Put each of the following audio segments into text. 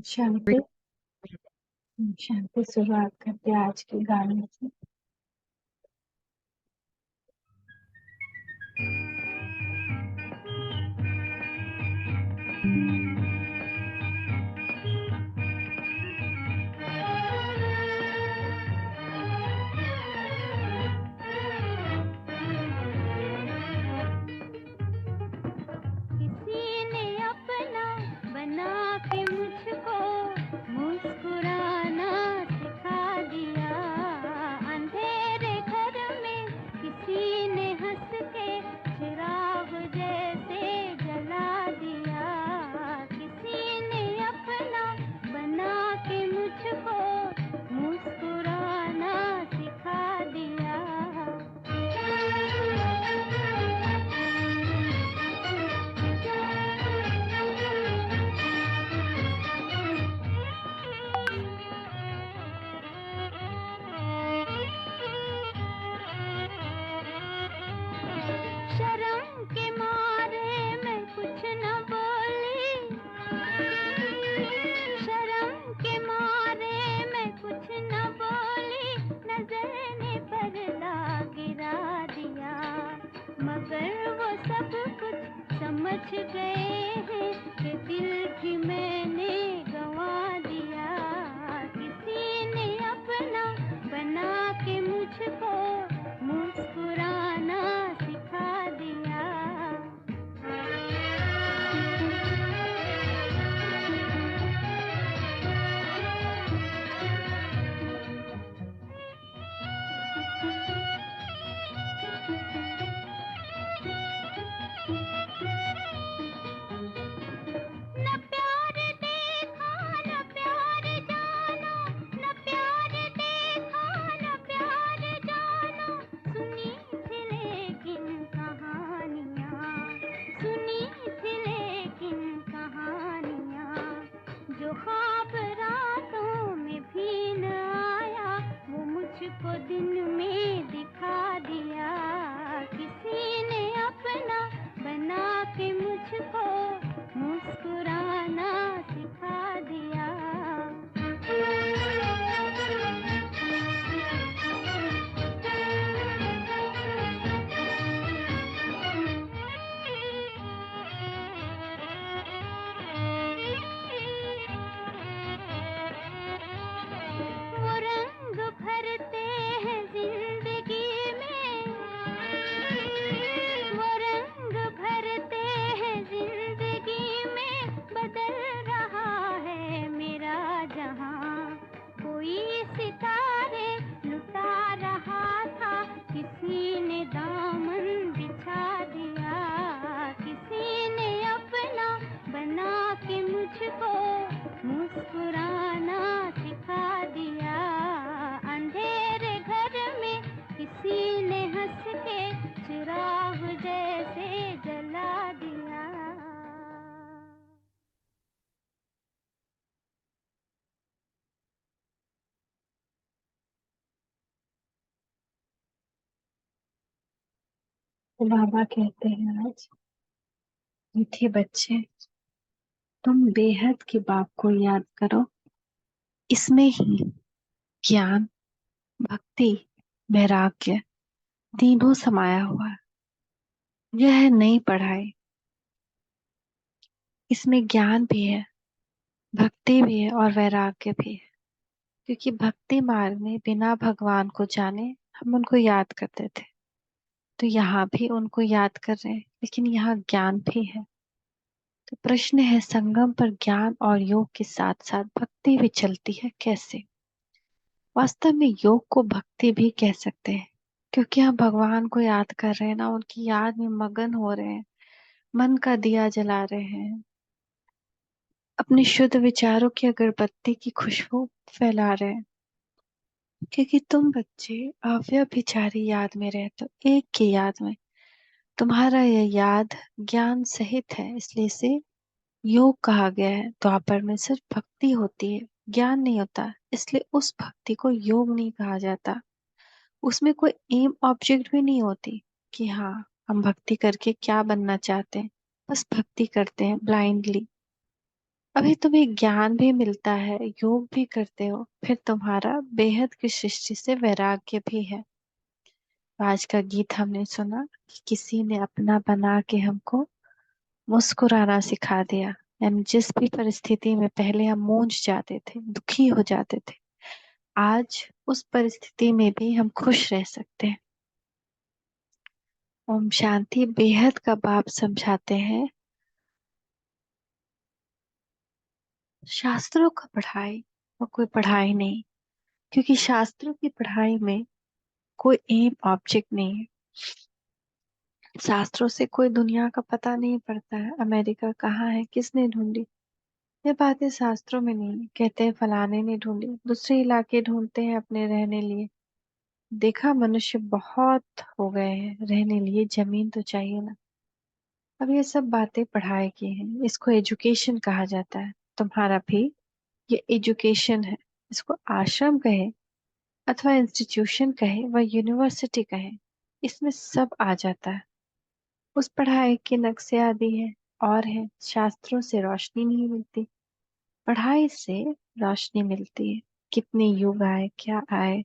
शांति। शांति शुरुआत करते हैं आज के गाने से। किसी ने अपना बना के मुझको मुस्कुराना सिखा दिया। अंधेरे घर में किसी ने हंस के चिराग जैसे जला दिया। किसी ने अपना बना के मुझको मुस्कुराना सिखा दिया। शर्म के मारे मैं कुछ न बोली। शर्म के मारे मैं कुछ न बोली। नजर ने पर्दा गिरा दिया। मगर वो सब कुछ समझ गए हैं कि दिल भी मैंने गंवा दिया। किसी ने अपना बना के मुझको मुस्कुराना सिखा दिया। न प्यार देखा न प्यार जाना। न प्यार देखा न प्यार जाना। सुनी थी लेकिन कहानियाँ। सुनी थी लेकिन कहानियाँ। जो ख्वाब रातों में भी न आया वो मुझको दिन में दिखा दिया। किसी ने अपना बना के मुझको मुस्कुराना सिखा दिया। वो रंग भरते हैं जिंदगी में। वो रंग भरते हैं जिंदगी में। बदल रहा है मेरा जहां। कोई सितारे लुटा रहा था। किसी ने दामन बिछा दिया। किसी ने अपना बना के मुझको मुस्कुराना सिखा दिया। अंधेरे घर में किसी ने हंस के चिराग जैसे जला दिया। तो बाबा कहते हैं आज, मीठे बच्चे, तुम बेहद के बाप को याद करो। इसमें ही ज्ञान, भक्ति, वैराग्य तीनों समाया हुआ है। यह है नई पढ़ाई। इसमें ज्ञान भी है, भक्ति भी है और वैराग्य भी है। क्योंकि भक्ति मार्ग में बिना भगवान को जाने हम उनको याद करते थे, तो यहाँ भी उनको याद कर रहे हैं, लेकिन यहाँ ज्ञान भी है। तो प्रश्न है, संगम पर ज्ञान और योग के साथ साथ भक्ति भी चलती है कैसे? वास्तव में योग को भक्ति भी कह सकते हैं, क्योंकि हम भगवान को याद कर रहे हैं ना, उनकी याद में मगन हो रहे हैं, मन का दिया जला रहे हैं, अपने शुद्ध विचारों की अगरबत्ती की खुशबू फैला रहे हैं। क्योंकि तुम बच्चे अव्यभिचारी याद में रहते हो, एक की याद में। तुम्हारा यह याद ज्ञान सहित है, इसलिए इसे योग कहा गया है। द्वापर में सिर्फ भक्ति होती है, ज्ञान नहीं होता, इसलिए उस भक्ति को योग नहीं कहा जाता। उसमें कोई एम ऑब्जेक्ट भी नहीं होती कि हाँ, हम भक्ति करके क्या बनना चाहते हैं। बस भक्ति करते हैं ब्लाइंडली। अभी तुम्हें ज्ञान भी मिलता है, योग भी करते हो, फिर तुम्हारा बेहद की सृष्टि से वैराग्य भी है। आज का गीत हमने सुना कि किसी ने अपना बना के हमको मुस्कुराना सिखा दिया। यानी जिस भी परिस्थिति में पहले हम मूंझ जाते थे, दुखी हो जाते थे, आज उस परिस्थिति में भी हम खुश रह सकते हैं। ओम शांति। बेहद का बाप समझाते हैं, शास्त्रों का पढ़ाई और कोई पढ़ाई नहीं, क्योंकि शास्त्रों की पढ़ाई में कोई एम ऑब्जेक्ट नहीं है। शास्त्रों से कोई दुनिया का पता नहीं पड़ता है, अमेरिका कहाँ है, किसने ढूंढी, ये बातें शास्त्रों में नहीं है। कहते हैं फलाने ने ढूंढी, दूसरे इलाके ढूंढते हैं अपने रहने लिए। देखा, मनुष्य बहुत हो गए हैं, रहने लिए जमीन तो चाहिए ना। अब ये सब बातें पढ़ाई की हैं, इसको एजुकेशन कहा जाता है। तुम्हारा भी ये एजुकेशन है। इसको आश्रम कहे अथवा इंस्टीट्यूशन कहे व यूनिवर्सिटी कहे, इसमें सब आ जाता है। उस पढ़ाई के नक्शे आदि हैं और है। शास्त्रों से रोशनी नहीं मिलती, पढ़ाई से रोशनी मिलती है। कितने युग आए, क्या आए।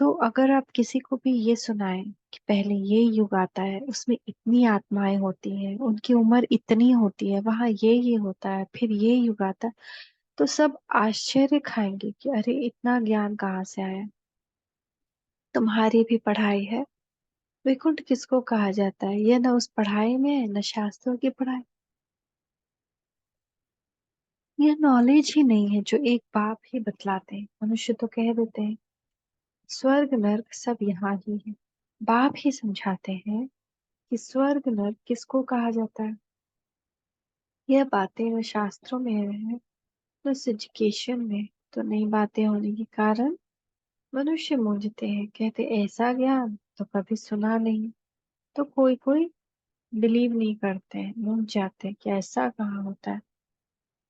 तो अगर आप किसी को भी ये सुनाएं कि पहले ये युग आता है, उसमें इतनी आत्माएं होती हैं, उनकी उम्र इतनी होती है, वहां ये होता है, फिर ये युग आता है, तो सब आश्चर्य खाएंगे कि अरे इतना ज्ञान कहाँ से आया। तुम्हारी भी पढ़ाई है। वैकुंठ किसको कहा जाता है, यह न उस पढ़ाई में है न शास्त्रों की पढ़ाई। यह नॉलेज ही नहीं है जो एक बाप ही बतलाते हैं। मनुष्य तो कह देते हैं स्वर्ग नर्क सब यहाँ ही है। बाप ही समझाते हैं कि स्वर्ग नर्क किसको कहा जाता है। यह बातें न शास्त्रों में है न एजुकेशन में। तो नई बातें होने के कारण मनुष्य मूंझते हैं, कहते ऐसा ज्ञान तो कभी सुना नहीं। तो कोई कोई बिलीव नहीं करते हैं, मूंझ जाते हैं कि ऐसा कहाँ होता है।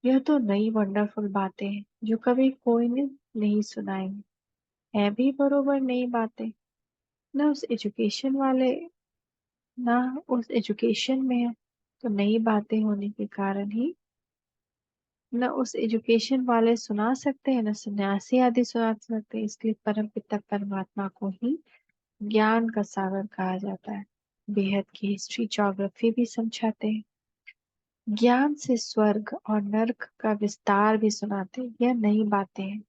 यह तो नई वंडरफुल बातें हैं जो कभी कोई ने नहीं सुनाएंगे। है भी बरोबर नई बातें। न उस एजुकेशन वाले, ना उस एजुकेशन में है। तो नई बातें होने के कारण ही न उस एजुकेशन वाले सुना सकते हैं, न सन्यासी आदि सुना सकते हैं। इसलिए परम पिता परमात्मा को ही ज्ञान का सागर कहा जाता है। बेहद की हिस्ट्री ज्योग्राफी भी समझाते हैं। ज्ञान से स्वर्ग और नर्क का विस्तार भी सुनाते हैं। यह नई बातें हैं।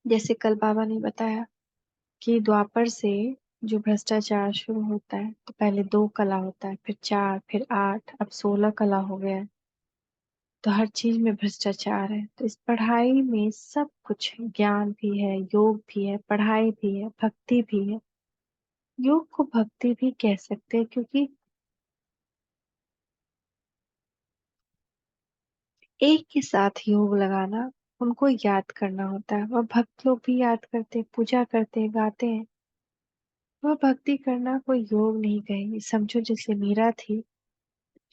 जैसे कल बाबा ने बताया कि द्वापर से जो भ्रष्टाचार शुरू होता है, तो पहले 2 कला होता है, फिर 4, फिर 8, अब 16 कला हो गया है। तो हर चीज में भ्रष्टाचार है। तो इस पढ़ाई में सब कुछ है, ज्ञान भी है, योग भी है, पढ़ाई भी है, भक्ति भी है। योग को भक्ति भी कह सकते हैं, क्योंकि एक के साथ योग लगाना, उनको याद करना होता है। वह भक्त लोग भी याद करते, पूजा करते, गाते हैं। वह भक्ति करना कोई योग नहीं कहेंगे। समझो जैसे मीरा थी,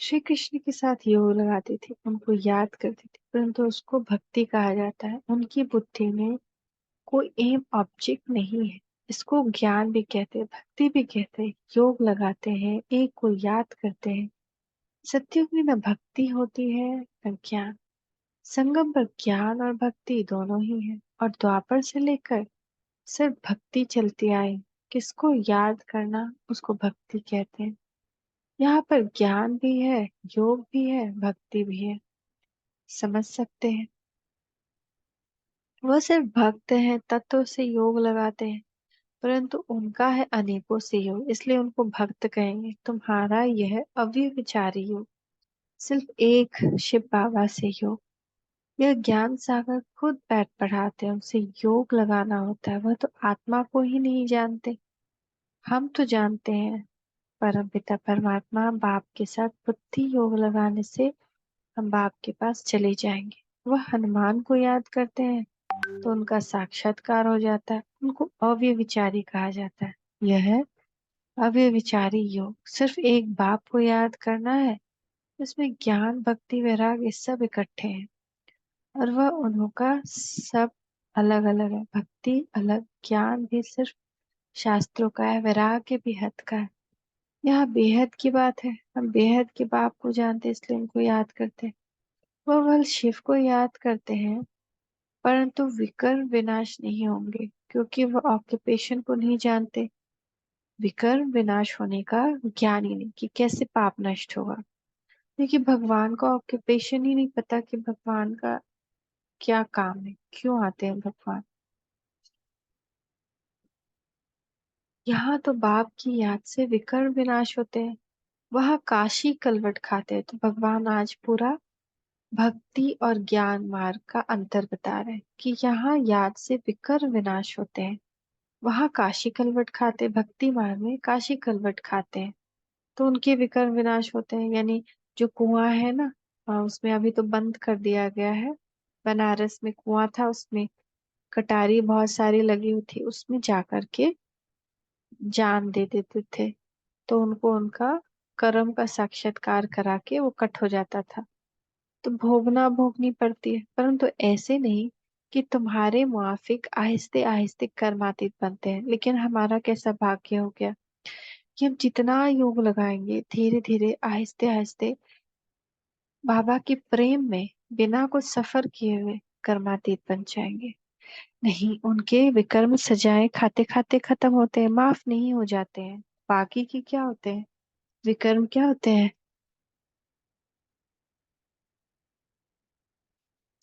श्री कृष्ण के साथ योग लगाती थी, उनको याद करती थी, परंतु उसको भक्ति कहा जाता है। उनकी बुद्धि में कोई एम ऑब्जेक्ट नहीं है। इसको ज्ञान भी कहते हैं, भक्ति भी कहते हैं। योग लगाते हैं, एक को याद करते हैं। सत्युग में न भक्ति होती है न ज्ञान। संगम पर ज्ञान और भक्ति दोनों ही है, और द्वापर से लेकर सिर्फ भक्ति चलती आई। किसको याद करना, उसको भक्ति कहते हैं। यहाँ पर ज्ञान भी है, योग भी है, भक्ति भी है। समझ सकते हैं। वह सिर्फ भक्त हैं, तत्व से योग लगाते हैं, परंतु उनका है अनेकों से योग, इसलिए उनको भक्त कहेंगे। तुम्हारा यह अव्यभिचारी योग, सिर्फ एक शिव बाबा से योग। यह ज्ञान सागर खुद बैठ पढ़ाते हैं, उनसे योग लगाना होता है। वह तो आत्मा को ही नहीं जानते, हम तो जानते हैं। परम पिता परमात्मा बाप के साथ बुद्धि योग लगाने से हम बाप के पास चले जाएंगे। वह हनुमान को याद करते हैं तो उनका साक्षात्कार हो जाता है। उनको अव्यभिचारी कहा जाता है। यह है अव्यभिचारी योग। सिर्फ एक बाप को याद करना है, इसमें ज्ञान भक्ति वैराग्य सब इकट्ठे हैं, और वह उन्हों का सब अलग अलग है। भक्ति अलग, ज्ञान भी सिर्फ शास्त्रों का है, वैराग्य भी हद का है। यहाँ बेहद की बात है, हम बेहद के बाप को जानते इसलिए उनको याद करते हैं। वो केवल शिव को याद करते हैं, परंतु विकर्म विनाश नहीं होंगे क्योंकि वो ऑक्यूपेशन को नहीं जानते। विकर्म विनाश होने का ज्ञान ही नहीं कि कैसे पाप नष्ट होगा, क्योंकि भगवान का ऑक्यूपेशन ही नहीं पता कि भगवान का क्या काम है, क्यों आते हैं भगवान। यहाँ तो बाप की याद से विकर्म विनाश होते हैं, वहाँ काशी कलवट खाते हैं। तो भगवान आज पूरा भक्ति और ज्ञान मार्ग का अंतर बता रहे हैं कि यहाँ याद से विकर्म विनाश होते हैं, वहाँ काशी कलवट खाते, भक्ति मार्ग में काशी कलवट खाते हैं तो उनके विकर्म विनाश होते हैं। यानी जो कुआं है ना, उसमें अभी तो बंद कर दिया गया है। बनारस में कुआं था, उसमें कटारी बहुत सारी लगी हुई थी, उसमें जा करके जान दे देते थे तो उनको उनका कर्म का साक्षात्कार करा के वो कट हो जाता था। तो भोगना भोगनी पड़ती है, परंतु ऐसे नहीं कि तुम्हारे मुआफिक आहिस्ते आहिस्ते कर्मातीत बनते हैं। लेकिन हमारा कैसा भाग्य हो गया कि हम जितना योग लगाएंगे धीरे धीरे आहिस्ते आहिस्ते बाबा के प्रेम में बिना कुछ सफर किए हुए कर्मातीत बन जाएंगे। नहीं, उनके विकर्म सजाएं खाते खाते खत्म होते हैं, माफ नहीं हो जाते हैं। बाकी के क्या होते हैं, विकर्म क्या होते हैं,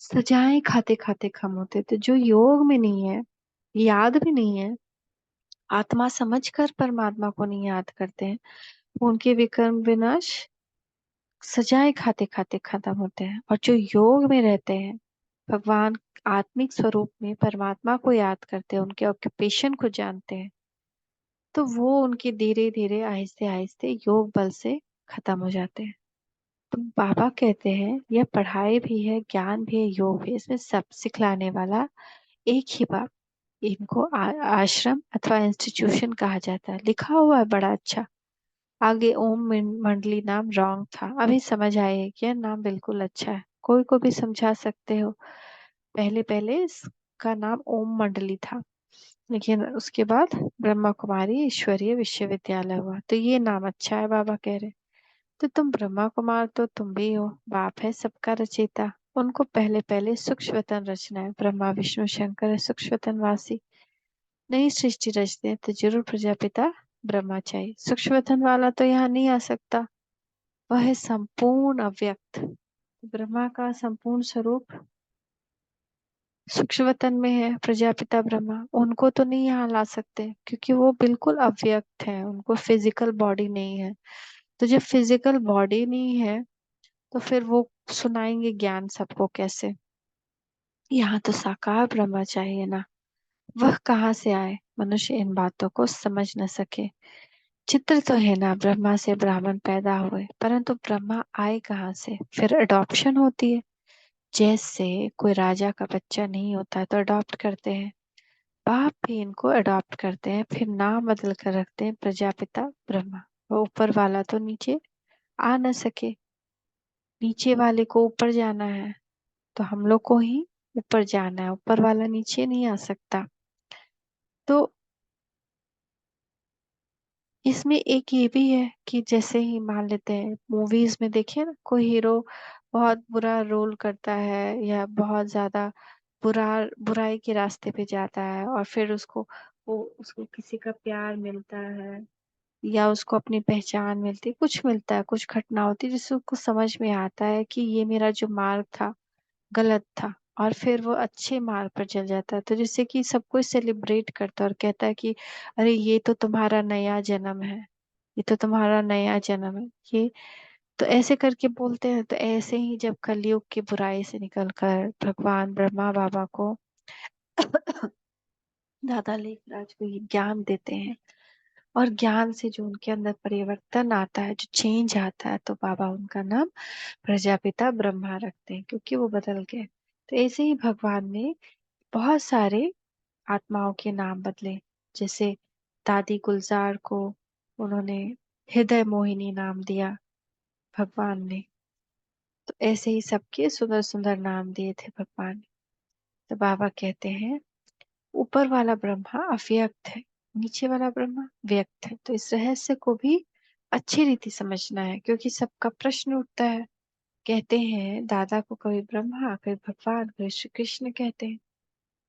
सजाएं खाते खाते खत्म होते हैं। तो जो योग में नहीं है, याद भी नहीं है, आत्मा समझकर परमात्मा को नहीं याद करते हैं, उनके विकर्म विनाश सजाएं खाते खाते खत्म होते हैं। और जो योग में रहते हैं, भगवान आत्मिक स्वरूप में परमात्मा को याद करते हैं, उनके ऑक्यूपेशन को जानते हैं, तो वो उनके धीरे धीरे आहिस्ते आहिस्ते योग बल से खत्म हो जाते हैं। तो बाबा कहते हैं यह पढ़ाई भी है, ज्ञान भी है, योग भी है, इसमें सब सिखलाने वाला एक ही बाप। इनको आश्रम अथवा इंस्टीट्यूशन कहा जाता है। लिखा हुआ है बड़ा अच्छा, आगे ओम मंडली नाम रॉन्ग था, अभी समझ आए कि यह नाम बिल्कुल अच्छा है। कोई को भी समझा सकते हो। पहले पहले इसका नाम ओम मंडली था, लेकिन उसके बाद ब्रह्मा कुमारी ईश्वरीय विश्वविद्यालय हुआ। तो ये नाम अच्छा है, बाबा कह रहे। तो तुम ब्रह्मा कुमार तो तुम भी हो, बाप है सबका रचयिता। उनको पहले पहले सूक्ष्मतन रचना है, ब्रह्मा विष्णु शंकर है सूक्ष्मतन वासी। नई सृष्टि रचते हैं तो जरूर प्रजापिता ब्रह्मा चाहिए। सूक्ष्मतन वाला तो यहाँ नहीं आ सकता, वह है संपूर्ण अव्यक्त। ब्रह्मा का संपूर्ण स्वरूप सूक्ष्मतन में है, प्रजापिता ब्रह्मा उनको तो नहीं यहाँ ला सकते क्योंकि वो बिल्कुल अव्यक्त है, उनको फिजिकल बॉडी नहीं है। तो जब फिजिकल बॉडी नहीं है तो फिर वो सुनाएंगे ज्ञान सबको कैसे। यहाँ तो साकार ब्रह्मा चाहिए ना, वह कहाँ से आए, मनुष्य इन बातों को समझ न सके। चित्र तो है ना, ब्रह्मा से ब्राह्मण पैदा हुए, परंतु ब्रह्मा आए कहाँ से, फिर अडॉप्शन होती है। जैसे कोई राजा का बच्चा नहीं होता तो अडॉप्ट करते हैं, बाप भी इनको अडॉप्ट करते हैं, फिर नाम बदल कर रखते हैं प्रजापिता ब्रह्मा। वो ऊपर वाला तो नीचे आ न सके, नीचे वाले को ऊपर जाना है, तो हम लोग को ही ऊपर जाना है, ऊपर वाला नीचे नहीं आ सकता। तो इसमें एक ये भी है कि जैसे ही मान लेते हैं मूवीज में देखिए ना, कोई हीरो बहुत बुरा रोल करता है या बहुत ज्यादा बुरा बुराई के रास्ते पे जाता है और फिर उसको किसी का प्यार मिलता है या उसको अपनी पहचान मिलती है, कुछ मिलता है, कुछ घटना होती है जिससे उसको समझ में आता है कि ये मेरा जो मार्ग था गलत था, और फिर वो अच्छे मार्ग पर चल जाता है। तो जिससे कि सब कोई सेलिब्रेट करता है और कहता है कि अरे ये तो तुम्हारा नया जन्म है, ये तो तुम्हारा नया जन्म है ये। तो ऐसे करके बोलते हैं। तो ऐसे ही जब कलयुग की बुराई से निकलकर भगवान ब्रह्मा बाबा को दादा लेखराज को ये ज्ञान देते हैं, और ज्ञान से जो उनके अंदर परिवर्तन आता है, जो चेंज आता है, तो बाबा उनका नाम प्रजापिता ब्रह्मा रखते हैं क्योंकि वो बदल गए। तो ऐसे ही भगवान ने बहुत सारे आत्माओं के नाम बदले। जैसे दादी गुलजार को उन्होंने हृदय मोहिनी नाम दिया भगवान ने। तो ऐसे ही सबके सुंदर सुंदर नाम दिए थे भगवान ने। तो बाबा कहते हैं ऊपर वाला ब्रह्मा अव्यक्त है, नीचे वाला ब्रह्मा व्यक्त है। तो इस रहस्य को भी अच्छी रीति समझना है, क्योंकि सबका प्रश्न उठता है। कहते हैं दादा को कभी ब्रह्मा, कभी भगवान, कभी श्री कृष्ण कहते हैं।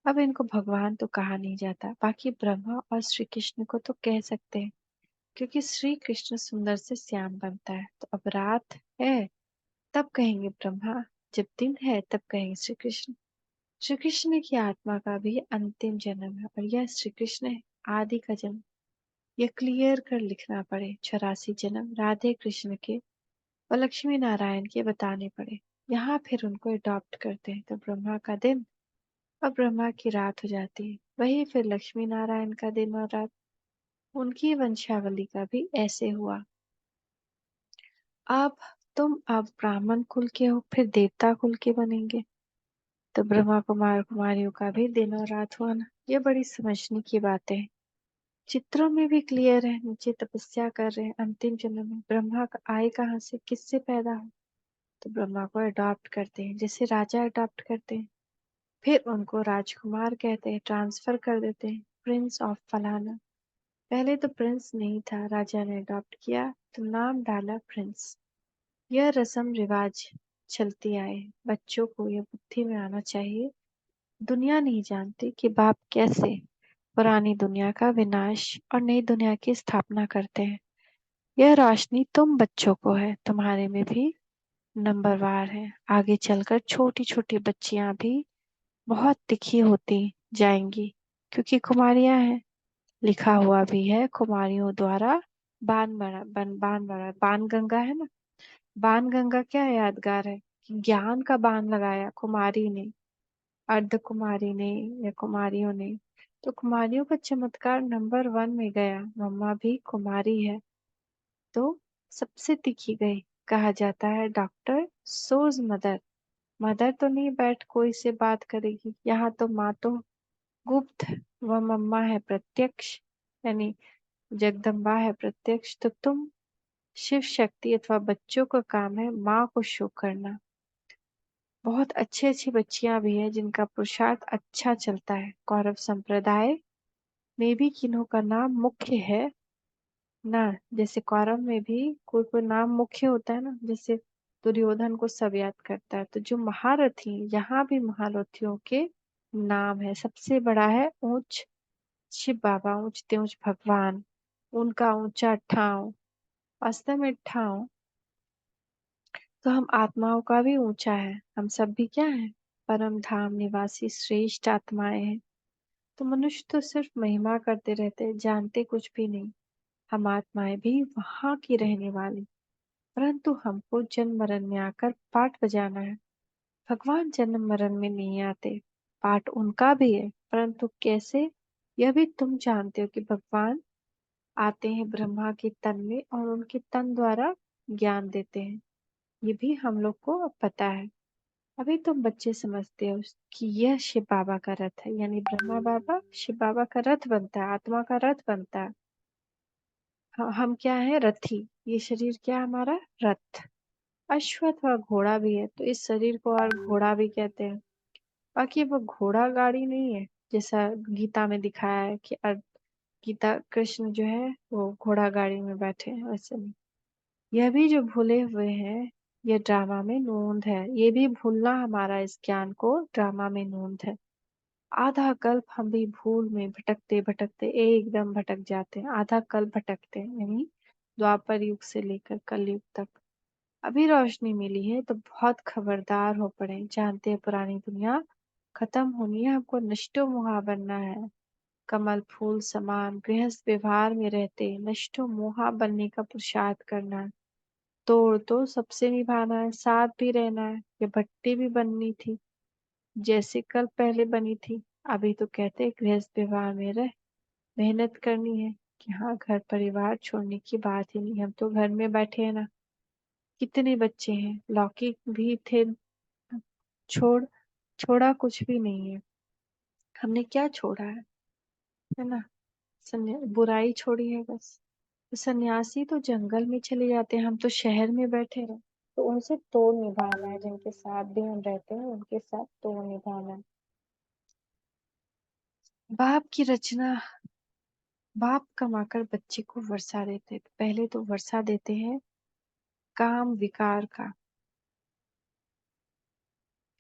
अब इनको भगवान तो कहा नहीं जाता, बाकी ब्रह्मा और श्री कृष्ण को तो कह सकते हैं, क्योंकि श्री कृष्ण सुंदर से श्याम बनता है। तो अब रात है तब कहेंगे ब्रह्मा, जब दिन है तब कहेंगे श्री कृष्ण। श्री कृष्ण की आत्मा का भी अंतिम जन्म है, और यह श्री कृष्ण है आदि का जन्म। यह क्लियर कर लिखना पड़े, 84 जन्म राधे कृष्ण के और लक्ष्मी नारायण के बताने पड़े। यहाँ फिर उनको अडॉप्ट करते हैं तो ब्रह्मा का दिन और ब्रह्मा की रात हो जाती है। वही फिर लक्ष्मी नारायण का दिन और रात। उनकी वंशावली का भी ऐसे हुआ। अब तुम अब ब्राह्मण कुल के हो, फिर देवता कुल के बनेंगे। तो ब्रह्मा कुमार कुमारियों का भी दिन और रात हुआ ना। ये बड़ी समझने की बातें हैं। चित्रों में भी क्लियर है। नीचे तपस्या कर रहे हैं, अंतिम जन्म में ब्रह्मा का आए कहाँ से, किससे पैदा हो। तो ब्रह्मा को अडॉप्ट करते हैं, जैसे राजा अडॉप्ट करते हैं। फिर उनको राजकुमार कहते हैं, ट्रांसफर कर देते हैं, प्रिंस ऑफ फलाना। पहले तो प्रिंस नहीं था, राजा ने अडॉप्ट किया तो नाम डाला प्रिंस। यह रस्म रिवाज चलती आए। बच्चों को यह बुद्धि में आना चाहिए, दुनिया नहीं जानती कि बाप कैसे पुरानी दुनिया का विनाश और नई दुनिया की स्थापना करते हैं। यह रोशनी तुम बच्चों को है, तुम्हारे में भी नंबरवार है। आगे चलकर छोटी छोटी बच्चियां भी बहुत तिखी होती जाएंगी, क्योंकि कुमारियां हैं। लिखा हुआ भी है कुमारियों द्वारा बाण गंगा है ना। बाण गंगा क्या यादगार है कि ज्ञान का बाण लगाया कुमारी ने, अर्ध कुमारी ने या कुमारियों ने। तो कुमारियों का चमत्कार नंबर 1 में गया। मम्मा भी कुमारी है तो सबसे तीखी गई। कहा जाता है डॉक्टर सोज मदर। मदर तो नहीं बैठ कोई से बात करेगी, यहाँ तो माँ तो गुप्त व मम्मा है प्रत्यक्ष, यानी जगदम्बा है प्रत्यक्ष। तो तुम शिव शक्ति अथवा बच्चों का काम है माँ को शो करना। बहुत अच्छी अच्छी बच्चियां भी हैं जिनका पुरुषार्थ अच्छा चलता है। कौरव संप्रदाय में भी किन्हों का नाम मुख्य है ना। जैसे कौरव में भी कोई कोई नाम मुख्य होता है ना, जैसे दुर्योधन को सब याद करता है। तो जो महारथी, यहाँ भी महारथियों के नाम है। सबसे बड़ा है ऊंच शिव बाबा, ऊंचते ऊंच भगवान, उनका ऊंचा ठाव। वास्तव में ठाव तो हम आत्माओं का भी ऊंचा है। हम सब भी क्या है, परम धाम निवासी श्रेष्ठ आत्माएं हैं। तो मनुष्य तो सिर्फ महिमा करते रहते, जानते कुछ भी नहीं। हम आत्माएं भी वहां की रहने वाली, परंतु हमको जन्म मरण में आकर पाठ बजाना है। भगवान जन्म मरण में नहीं आते, पाठ उनका भी है, परंतु कैसे यह भी तुम जानते हो कि भगवान आते हैं ब्रह्मा के तन में और उनके तन द्वारा ज्ञान देते हैं। ये भी हम लोग को अब पता है। अभी तुम बच्चे समझते हो कि यह शिव बाबा का रथ है, यानी ब्रह्मा बाबा शिव बाबा का रथ बनता है, आत्मा का रथ बनता है। हम क्या है, रथी। ये शरीर क्या है हमारा, रथ। अश्व अथवा घोड़ा भी है, तो इस शरीर को और घोड़ा भी कहते हैं। बाकी वो घोड़ा गाड़ी नहीं है, जैसा गीता में दिखाया है कि गीता कृष्ण जो है वो घोड़ा गाड़ी में बैठे हैं, वैसे नहीं। यह भी जो भूले हुए हैं, यह ड्रामा में नोंद है। ये भी भूलना हमारा इस ज्ञान को ड्रामा में नोंद है। आधा कल्प हम भी भूल में भटकते भटकते एकदम भटक जाते हैं। आधा कल्प भटकते हैं, यानी द्वापर युग से लेकर कल युग तक। अभी रोशनी मिली है तो बहुत खबरदार हो पड़े। जानते हैं पुरानी दुनिया खत्म होनी है, हमको नष्टो मोहा बनना है। कमल फूल समान गृहस्थ व्यवहार में रहते नष्टो मोहा बनने का पुरुषार्थ करना है। तोड़ तो सबसे निभाना है, साथ भी रहना है। ये भट्टी भी बननी थी जैसे कल पहले बनी थी। अभी तो कहते गृहस्थ व्यवहार में रह मेहनत करनी है, कि हाँ घर परिवार छोड़ने की बात ही नहीं। हम तो घर में बैठे हैं ना। कितने बच्चे हैं, लौकिक भी थे, छोड़ छोड़ा कुछ भी नहीं है। हमने क्या छोड़ा है ना। बुराई छोड़ी है बस। तो सन्यासी तो जंगल में चले जाते हैं, हम तो शहर में बैठे रहे। तो उनसे तोड़ निभाना है, जिनके साथ भी हम रहते हैं उनके साथ तोड़ निभाना है। बाप की रचना बाप कमाकर बच्चे को वर्षा देते, पहले तो वर्षा देते हैं काम विकार का,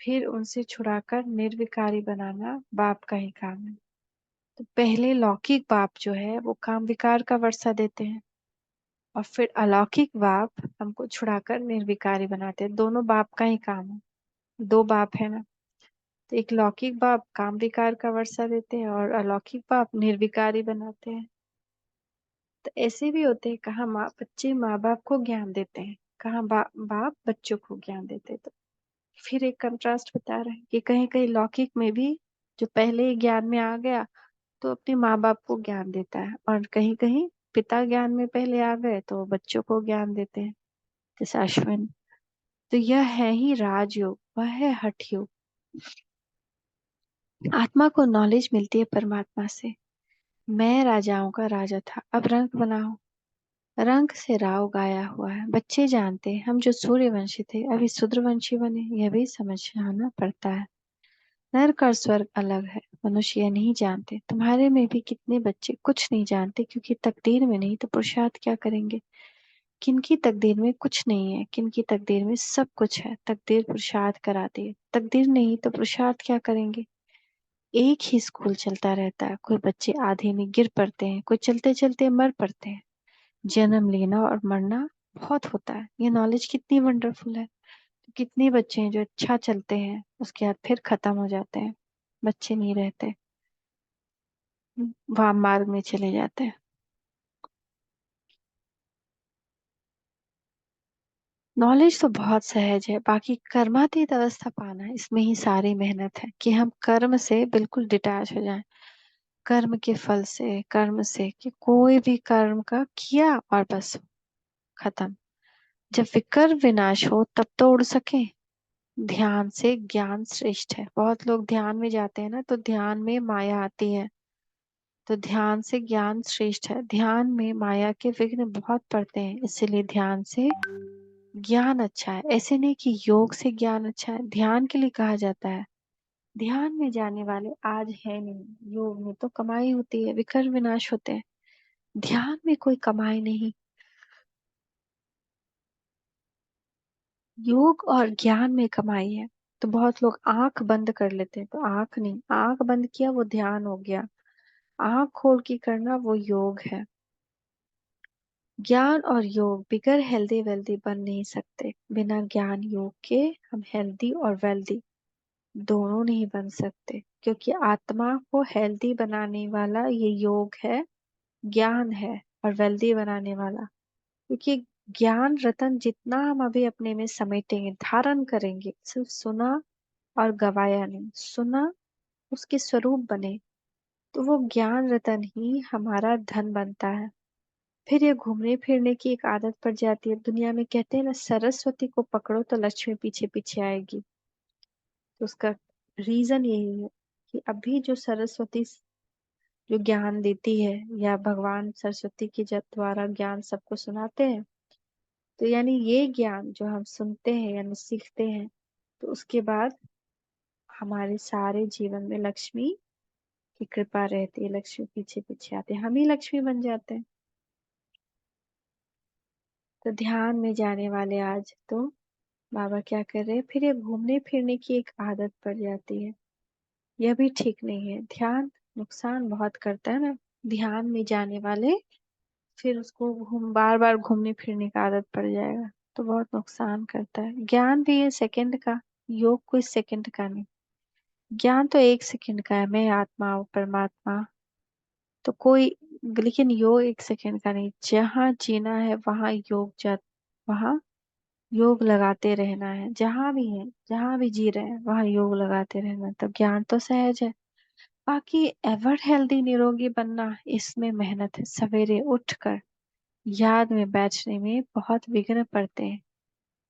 फिर उनसे छुड़ाकर निर्विकारी बनाना बाप का ही काम है। तो पहले लौकिक बाप जो है वो काम विकार का वर्षा देते हैं, और फिर अलौकिक बाप हमको छुड़ाकर निर्विकारी बनाते हैं। दोनों बाप का ही काम है, दो बाप है ना। तो एक लौकिक बाप काम विकार का वर्षा देते हैं और अलौकिक बाप निर्विकारी बनाते हैं। तो ऐसे भी होते हैं, कहाँ माँ बच्चे माँ बाप को ज्ञान देते हैं, कहाँ बाप बच्चों को ज्ञान देते हैं। तो फिर एक कंट्रास्ट बता रहे हैं कि कहीं कहीं लौकिक में भी जो पहले ही ज्ञान में आ गया तो अपने माँ बाप को ज्ञान देता है, और कहीं कहीं पिता ज्ञान में पहले आ गए तो बच्चों को ज्ञान देते हैं, जैसे अश्विन। तो यह है ही राजयोग, वह है हठ योग। आत्मा को नॉलेज मिलती है परमात्मा से। मैं राजाओं का राजा था, अब रंक बनाओ। रंक से राव गाया हुआ है। बच्चे जानते हैं हम जो सूर्यवंशी थे अभी शूद्रवंशी बने, यह भी समझाना पड़ता है। नर्क और स्वर्ग अलग है, मनुष्य यह नहीं जानते। तुम्हारे में भी कितने बच्चे कुछ नहीं जानते, क्योंकि तकदीर में नहीं तो पुरुषार्थ क्या करेंगे। किनकी तकदीर में कुछ नहीं है, किनकी तकदीर में सब कुछ है। तकदीर पुरुषार्थ कराती है, तकदीर नहीं तो पुरुषार्थ क्या करेंगे। एक ही स्कूल चलता रहता है, कोई बच्चे आधे में गिर पड़ते हैं, कोई चलते चलते मर पड़ते हैं। जन्म लेना और मरना बहुत होता है। ये नॉलेज कितनी वंडरफुल है। कितने बच्चे हैं जो अच्छा चलते हैं उसके बाद फिर खत्म हो जाते हैं, बच्चे नहीं रहते, वाम मार्ग में चले जाते हैं। नॉलेज तो बहुत सहज है, बाकी कर्मातीत अवस्था पाना है, इसमें ही सारी मेहनत है कि हम कर्म से बिल्कुल डिटैच हो जाएं। कर्म के फल से, कर्म से कि कोई भी कर्म का किया और बस खत्म। जब विकर्म विनाश हो तब तो उड़ सके। ध्यान से ज्ञान श्रेष्ठ है। बहुत लोग ध्यान में जाते हैं ना तो ध्यान में माया आती है, तो ध्यान से ज्ञान श्रेष्ठ है। ध्यान में माया के विघ्न बहुत पड़ते हैं, इसीलिए ध्यान से ज्ञान अच्छा है। ऐसे नहीं कि योग से ज्ञान अच्छा है, ध्यान के लिए कहा जाता है। ध्यान में जाने वाले आज है नहीं, योग में तो कमाई होती है, विकर्म विनाश होते हैं। ध्यान में कोई कमाई नहीं। योग और ज्ञान में कमाई है। तो बहुत लोग आंख बंद कर लेते हैं, तो आंख नहीं, आंख बंद किया वो ध्यान हो गया। आंख खोल के करना वो योग है। ज्ञान और योग बिगर हेल्दी वेल्दी बन नहीं सकते। बिना ज्ञान योग के हम हेल्दी और वेल्दी दोनों नहीं बन सकते, क्योंकि आत्मा को हेल्दी बनाने वाला ये योग है, ज्ञान है। और वेल्दी बनाने वाला, क्योंकि ज्ञान रतन जितना हम अभी अपने में समेटेंगे, धारण करेंगे, सिर्फ सुना और गवाया नहीं, सुना उसके स्वरूप बने, तो वो ज्ञान रतन ही हमारा धन बनता है। फिर ये घूमने फिरने की एक आदत पड़ जाती है। दुनिया में कहते हैं ना, सरस्वती को पकड़ो तो लक्ष्मी पीछे पीछे आएगी। तो उसका रीजन यही है कि अभी जो सरस्वती जो ज्ञान देती है, या भगवान सरस्वती के द्वारा ज्ञान सबको सुनाते हैं, तो यानी ये ज्ञान जो हम सुनते हैं यानी सीखते हैं, तो उसके बाद हमारे सारे जीवन में लक्ष्मी की कृपा रहती है, लक्ष्मी पीछे पीछे आते हैं, हम ही लक्ष्मी बन जाते हैं। तो ध्यान में जाने वाले आज तो बाबा क्या कर रहे हैं, फिर ये घूमने फिरने की एक आदत पड़ जाती है, यह भी ठीक नहीं है। ध्यान नुकसान बहुत करता है ना। ध्यान में जाने वाले फिर उसको घूम बार बार घूमने फिरने का आदत पड़ जाएगा, तो बहुत नुकसान करता है। ज्ञान भी है सेकंड का, योग कोई सेकंड का नहीं। ज्ञान तो एक सेकंड का है, मैं आत्मा हूँ परमात्मा, तो कोई, लेकिन योग एक सेकंड का नहीं। जहाँ जीना है वहां योग जा, वहां योग लगाते रहना है। जहां भी है, जहां भी जी रहे हैं वहां योग लगाते रहना, तो ज्ञान तो सहज है। बाकी एवर हेल्दी निरोगी बनना, इसमें मेहनत है। सवेरे उठकर याद में बैठने में बहुत विघ्न पड़ते हैं।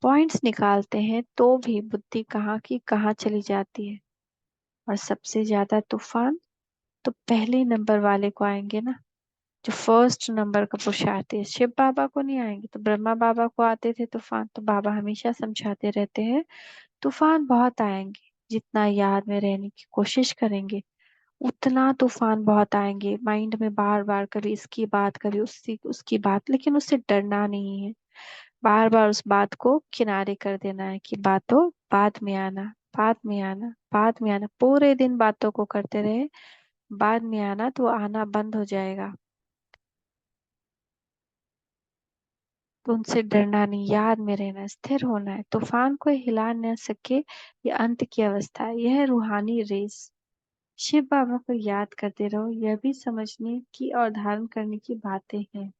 पॉइंट्स निकालते हैं तो भी बुद्धि कहाँ की कहाँ चली जाती है। और सबसे ज्यादा तूफान तो पहले नंबर वाले को आएंगे ना, जो फर्स्ट नंबर का पुरुषार्थी है। शिव बाबा को नहीं आएंगे, तो ब्रह्मा बाबा को आते थे तूफान। तो बाबा हमेशा समझाते रहते हैं तूफान बहुत आएंगे, जितना याद में रहने की कोशिश करेंगे उतना तूफान बहुत आएंगे माइंड में, बार बार कभी इसकी बात कभी उसकी उसकी बात, लेकिन उससे डरना नहीं है। बार बार उस बात को किनारे कर देना है कि बातों बाद में आना, बाद में आना, बाद में आना। पूरे दिन बातों को करते रहे, बाद में आना तो आना बंद हो जाएगा। तो उनसे डरना नहीं, याद में रहना, स्थिर होना है। तूफान को हिला न सके, ये अंत की अवस्था है, यह है रूहानी रेस। शिव बाबा को याद करते रहो, यह भी समझने की और धारण करने की बातें हैं।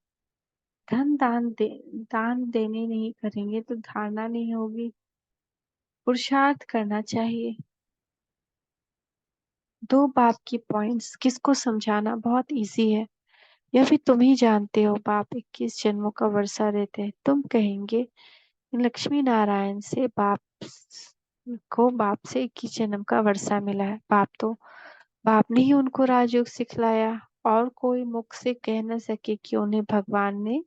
धन दान देने नहीं करेंगे तो धारणा नहीं होगी। पुरुषार्थ करना चाहिए। दो बाप की पॉइंट्स किसको समझाना बहुत इजी है। यह भी तुम ही जानते हो, बाप 21 जन्मों का वर्षा देते हैं। तुम कहेंगे लक्ष्मी नारायण से बाप से 21 जन्म का वर्षा मिला है। बाप ने ही उनको राजयोग सिखलाया, और कोई मुख से कह न सके कि उन्हें भगवान ने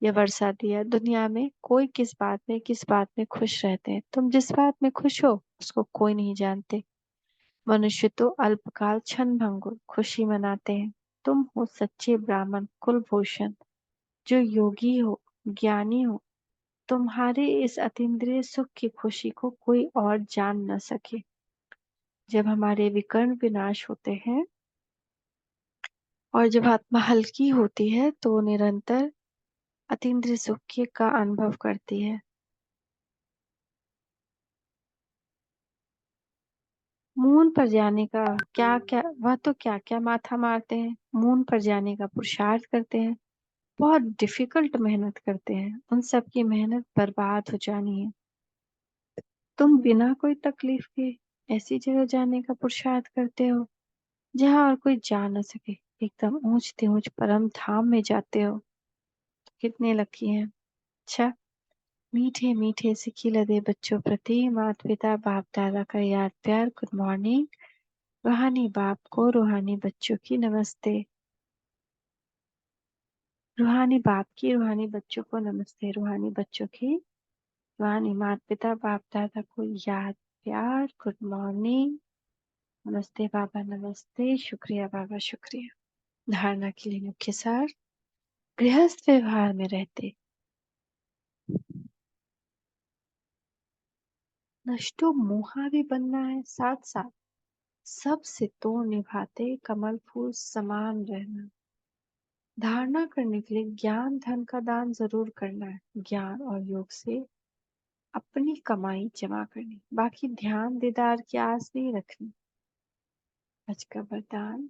यह वर्षा दिया। दुनिया में कोई किस बात में खुश रहते हैं, तुम जिस बात में खुश हो उसको कोई नहीं जानते। मनुष्य तो अल्पकाल क्षण भंगुर खुशी मनाते हैं। तुम हो सच्चे ब्राह्मण कुलभूषण, जो योगी हो, ज्ञानी हो। तुम्हारे इस अतीन्द्रिय सुख की खुशी को कोई और जान न सके। जब हमारे विकर्ण विनाश होते हैं और जब आत्मा हल्की होती है तो निरंतर अतीन्द्रिय का अनुभव करती है। मून पर जाने का क्या क्या, वह तो क्या क्या माथा मारते हैं, मून पर जाने का पुरुषार्थ करते हैं, बहुत डिफिकल्ट मेहनत करते हैं, उन सब की मेहनत बर्बाद हो जानी है। तुम बिना कोई तकलीफ के ऐसी जगह जाने का पुरुषार्थ करते हो जहाँ और कोई जा न सके, एकदम ऊंच ऊंच परम धाम में जाते हो। कितने लकी हैं। अच्छा, मीठे मीठे सिक्की लदे बच्चों प्रति माता पिता बाप दादा का याद प्यार, गुड मॉर्निंग। रूहानी बाप को रूहानी बच्चों की नमस्ते। रूहानी बाप की रूहानी बच्चों को नमस्ते। रूहानी बच्चों की रूहानी माता पिता बाप दादा को याद प्यार, गुड मॉर्निंग। नमस्ते बाबा, नमस्ते, शुक्रिया बाबा, शुक्रिया। धारणा के लिए मुख्य सार। गृहस्थ व्यवहार में रहते नष्टो मोहा भी बनना है, साथ साथ सबसे तो निभाते कमल फूल समान रहना। धारणा करने के लिए ज्ञान धन का दान जरूर करना है, ज्ञान और योग से अपनी कमाई जमा करनी, बाकी ध्यान दीदार की आस नहीं रखनी। आज का वरदान।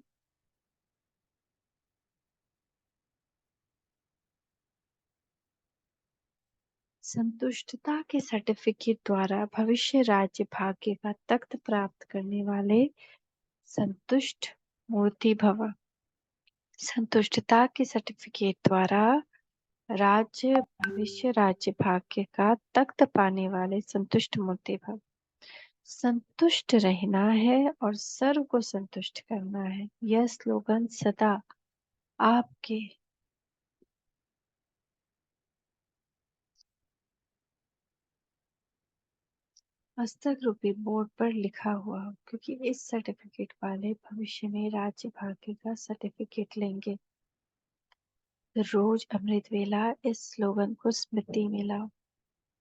संतुष्टता के सर्टिफिकेट द्वारा भविष्य राज्य भाग्य का तख्त प्राप्त करने वाले संतुष्ट मूर्ति भव। संतुष्टता के सर्टिफिकेट द्वारा भविष्य राज्य भाग्य का तख्त पाने वाले संतुष्ट मूर्ति भव। संतुष्ट रहना है और सर्व को संतुष्ट करना है, यह स्लोगन सदा आपके मस्तक रूपी बोर्ड पर लिखा हुआ हो, क्योंकि इस सर्टिफिकेट वाले भविष्य में राज्य भाग्य का सर्टिफिकेट लेंगे। रोज अमृत वेला इस स्लोगन को स्मृति में लाओ।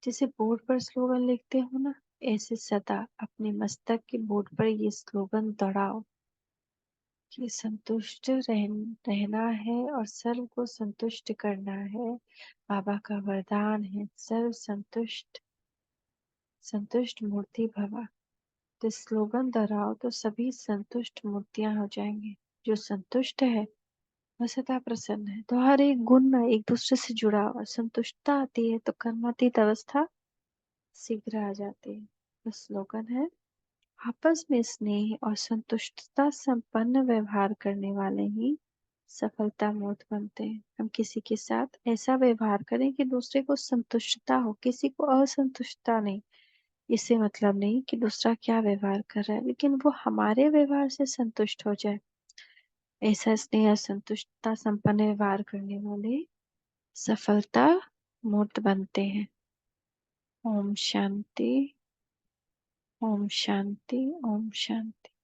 जैसे बोर्ड पर स्लोगन लिखते हो ना, ऐसे सदा अपने मस्तक के बोर्ड पर ये स्लोगन दौड़ाओ कि संतुष्ट रहना है और सर्व को संतुष्ट करना है। बाबा का वरदान है, सर्व संतुष्ट संतुष्ट मूर्ति भवा। तो स्लोगन दोहराओ तो सभी संतुष्ट मूर्तियां हो जाएंगी। जो संतुष्ट है वह सदा प्रसन्न है, तो हर एक गुण में एक दूसरे से जुड़ा हुआ। संतुष्टता आती है तो कर्मातीत अवस्था शीघ्र आ जाती है। तो स्लोगन है, आपस में स्नेह और संतुष्टता संपन्न व्यवहार करने वाले ही सफलता मूर्त बनते हैं। हम किसी के साथ ऐसा व्यवहार करें कि दूसरे को संतुष्टता हो, किसी को असंतुष्टता नहीं। इससे मतलब नहीं कि दूसरा क्या व्यवहार कर रहा है, लेकिन वो हमारे व्यवहार से संतुष्ट हो जाए। ऐसा स्नेह और संतुष्टता संपन्न व्यवहार करने वाले सफलता मूर्त बनते हैं। ओम शांति, ओम शांति, ओम शांति।